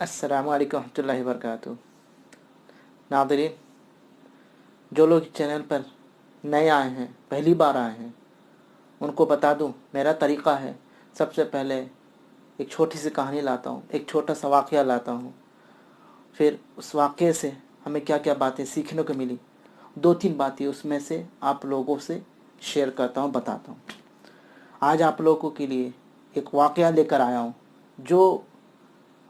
अस्सलामु अलैकुम रहमतुल्लाहि व बरकातुहू। नाज़रीन, जो लोग चैनल पर नए आए हैं, पहली बार आए हैं, उनको बता दूं मेरा तरीक़ा है। सबसे पहले एक छोटी सी कहानी लाता हूँ, एक छोटा सा वाक़या लाता हूँ, फिर उस वाक़े से हमें क्या क्या बातें सीखने को मिली, 2-3 बातें उसमें से आप लोगों से शेयर करता हूँ, बताता हूँ। आज आप लोगों के लिए एक वाक़या लेकर आया हूँ जो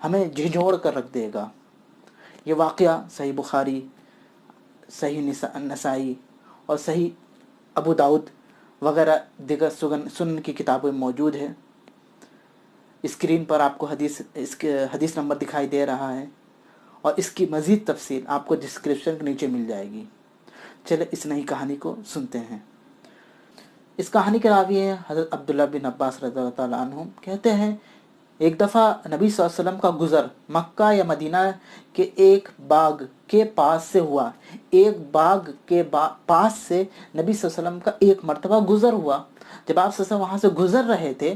हमें झिझोड़ कर रख देगा। ये वाक़या सही बुखारी, सही नसाई और सही अबू दाऊद वगैरह दिगर सुनन की किताबों में मौजूद है। स्क्रीन पर आपको इसके हदीस नंबर दिखाई दे रहा है और इसकी मज़ीद तफसील आपको डिस्क्रिप्शन के नीचे मिल जाएगी। चले इस नई कहानी को सुनते हैं। इस कहानी के रावी हैं हज़रत अब्दुल्लाह बिन अब्बास रज़ियल्लाहु ताला अन्हुम। कहते हैं, एक दफ़ा नबी सल्लल्लाहु अलैहि वसल्लम का गुज़र मक्का या मदीना के एक बाग के पास से हुआ। एक बाग के पास से नबी सल्लल्लाहु अलैहि वसल्लम का एक मर्तबा गुज़र हुआ। जब आप सल्लल्लाहु वहाँ से गुज़र रहे थे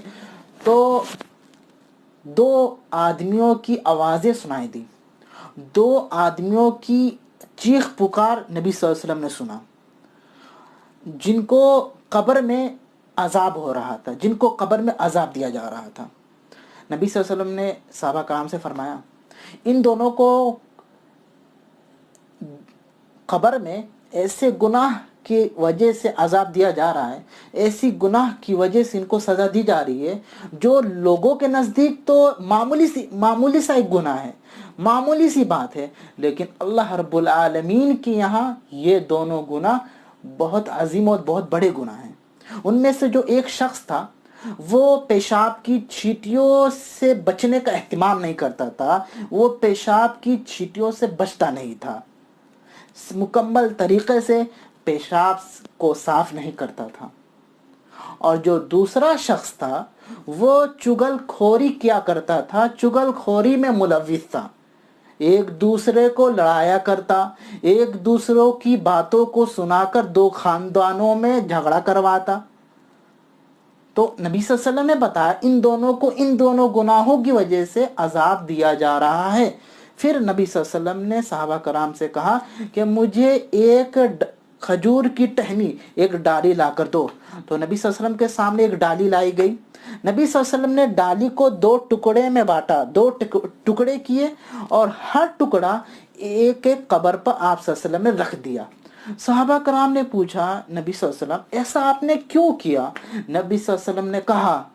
तो 2 आदमियों की आवाज़ें सुनाई दी। 2 आदमियों की चीख पुकार नबी सल्लल्लाहु अलैहि वसल्लम ने सुना, जिनको कब्र में अजाब हो रहा था, जिनको कब्र में अजाब दिया जा रहा था। नबी सल्लल्लाहु अलैहि वसल्लम ने सहाबा कराम से फरमाया, इन दोनों को कब्र में ऐसे गुनाह की वजह से अजाब दिया जा रहा है, ऐसी गुनाह की वजह से इनको सज़ा दी जा रही है जो लोगों के नज़दीक तो मामूली सा एक गुनाह है, मामूली सी बात है, लेकिन अल्लाह रब्बुल आलमीन के यहाँ ये दोनों गुनाह बहुत अजीम और बहुत बड़े गुनाह हैं। उनमें से जो एक शख्स था वो पेशाब की चींटियों से बचने का एहतिमाम नहीं करता था, वो पेशाब की चींटियों से बचता नहीं था, मुकम्मल तरीक़े से पेशाब को साफ नहीं करता था। और जो दूसरा शख्स था वो चुगलखोरी किया करता था, चुगलखोरी में मुलव्विस था, एक दूसरे को लड़ाया करता, एक दूसरों की बातों को सुनाकर 2 खानदानों में झगड़ा करवाता। तो नबी सल्लल्लाहु अलैहि वसल्लम ने बताया इन दोनों को इन दोनों गुनाहों की वजह से अजाब दिया जा रहा है। फिर नबी सल्लल्लाहु अलैहि वसल्लम ने सहाबा कराम से कहा कि मुझे एक खजूर की टहनी, एक डाली ला कर दो। तो नबी सल्लल्लाहु अलैहि वसल्लम के सामने एक डाली लाई गई। नबी सल्लल्लाहु अलैहि वसल्लम ने डाली को 2 टुकड़े में बांटा, 2 टुकड़े किए और हर टुकड़ा एक एक कब्र पर आप सल्लल्लाहु अलैहि वसल्लम ने रख दिया। सहाबा कराम ने पूछा, नबी सल्लल्लाहु अलैहि वसल्लम ऐसा आपने क्यों किया? नबी सल्लल्लाहु अलैहि वसल्लम ने कहा,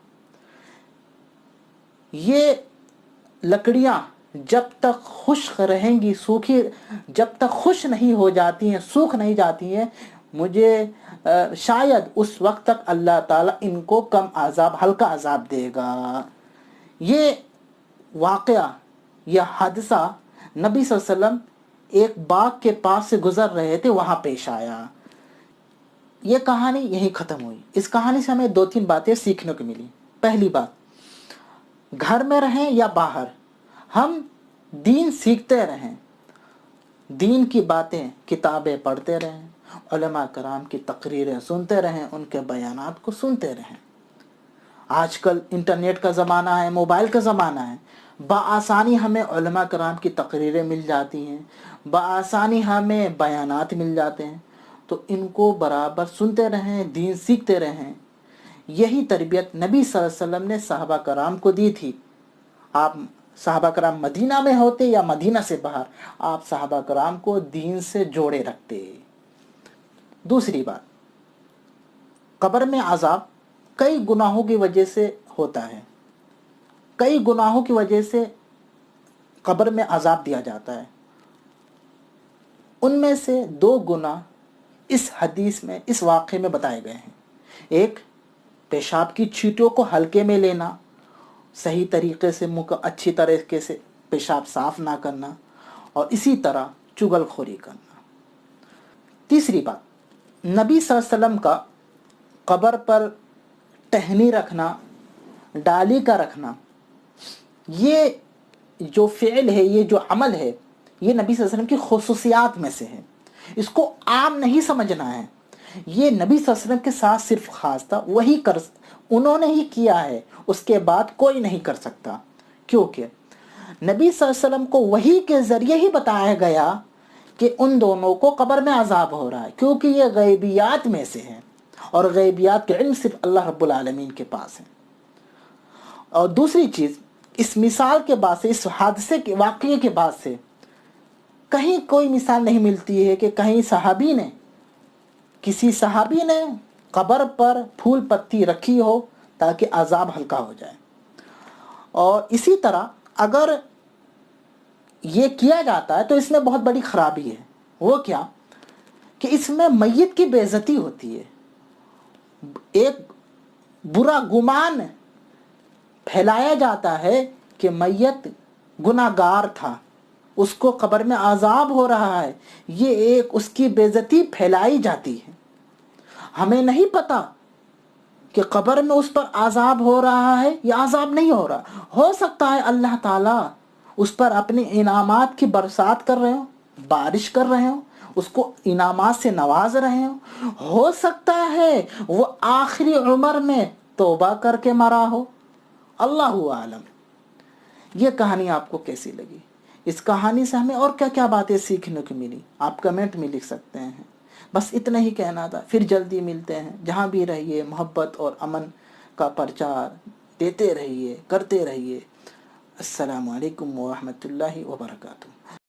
ये लकड़ियां जब तक खुश्क रहेंगी, सूखी जब तक खुश नहीं हो जाती हैं, सूख नहीं जाती हैं, मुझे शायद उस वक्त तक अल्लाह ताला इनको कम अजाब, हल्का अजाब देगा। ये वाक़या, यह हादसा नबी सल्लल्लाहु अलैहि वसल्लम एक बाग के पास से गुजर रहे थे, वहाँ पेश आया। ये कहानी यहीं ख़त्म हुई। इस कहानी से हमें 2-3 बातें सीखने को मिली। पहली बात, घर में रहें या बाहर, हम दीन सीखते रहें, दीन की बातें, किताबें पढ़ते रहें, उलमा कराम की तकरीरें सुनते रहें, उनके बयानात को सुनते रहें। आजकल इंटरनेट का ज़माना है, मोबाइल का ज़माना है, बआसानी हमें उलमा कराम की तकरीरें मिल जाती हैं, बआसानी हमें बयानात मिल जाते हैं, तो इनको बराबर सुनते रहें, दीन सीखते रहें। यही तरबियत नबी सल्लल्लाहु अलैहि वसल्लम ने सहाबा कराम को दी थी। आप सहाबा कराम मदीना में होते या मदीना से बाहर, आप सहाबा कराम को दीन से जोड़े रखते। दूसरी बात, कब्र में अजाब कई गुनाहों की वजह से होता है, कई गुनाहों की वजह से कब्र में अजाब दिया जाता है। उनमें से 2 गुनाह इस हदीस में, इस वाक़े में बताए गए हैं। एक, पेशाब की चींटियों को हल्के में लेना, सही तरीके से अच्छी तरीके से पेशाब साफ ना करना, और इसी तरह चुगलखोरी करना। तीसरी बात, नबी सल्लल्लाहु अलैहि वसल्लम का कब्र पर टहनी रखना, डाली का रखना, ये जो फ़िल है, ये जो अमल है, ये नबी सल्लल्लाहु अलैहि वसल्लम की खुसूसियात में से है। इसको आम नहीं समझना है, ये नबी सल्लल्लाहु अलैहि वसल्लम के साथ सिर्फ ख़ास था, उन्होंने ही किया है, उसके बाद कोई नहीं कर सकता। क्योंकि نبی صلی اللہ علیہ وسلم کو وحی کے ذریعے ہی بتایا گیا کہ ان دونوں کو قبر میں عذاب ہو رہا ہے، کیونکہ یہ غیبیات میں سے ہیں اور غیبیات کے علم صرف اللہ رب العالمین کے پاس ہیں۔ اور دوسری چیز، اس مثال کے بعد سے، اس حادثے کے واقعے کے بعد سے کہیں کوئی مثال نہیں ملتی ہے کہ کہیں کسی صحابی نے قبر پر پھول پتی رکھی ہو تاکہ عذاب ہلکا ہو جائے۔ اور اسی طرح اگر یہ کیا جاتا ہے تو اس میں بہت بڑی خرابی ہے۔ وہ کیا کہ اس میں میت کی بے عزتی ہوتی ہے، ایک برا گمان پھیلایا جاتا ہے کہ میت گناہ گار تھا، اس کو قبر میں عذاب ہو رہا ہے، یہ ایک اس کی بے عزتی پھیلائی جاتی ہے۔ ہمیں نہیں پتہ کہ قبر میں اس پر عذاب ہو رہا ہے یا عذاب نہیں ہو رہا۔ ہو سکتا ہے اللہ تعالیٰ اس پر اپنے انعامات کی برسات کر رہے ہوں، بارش کر رہے ہوں، اس کو انعامات سے نواز رہے ہوں۔ ہو سکتا ہے وہ آخری عمر میں توبہ کر کے مرا ہو، اللہ عالم۔ یہ کہانی آپ کو کیسی لگی؟ اس کہانی سے ہمیں اور کیا کیا باتیں سیکھنے کو ملی؟ آپ کمنٹ میں لکھ سکتے ہیں۔ بس اتنا ہی کہنا تھا، پھر جلدی ملتے ہیں۔ جہاں بھی رہیے محبت اور امن کا پرچار دیتے رہیے، کرتے رہیے۔ السلام علیکم ورحمۃ اللہ وبرکاتہ۔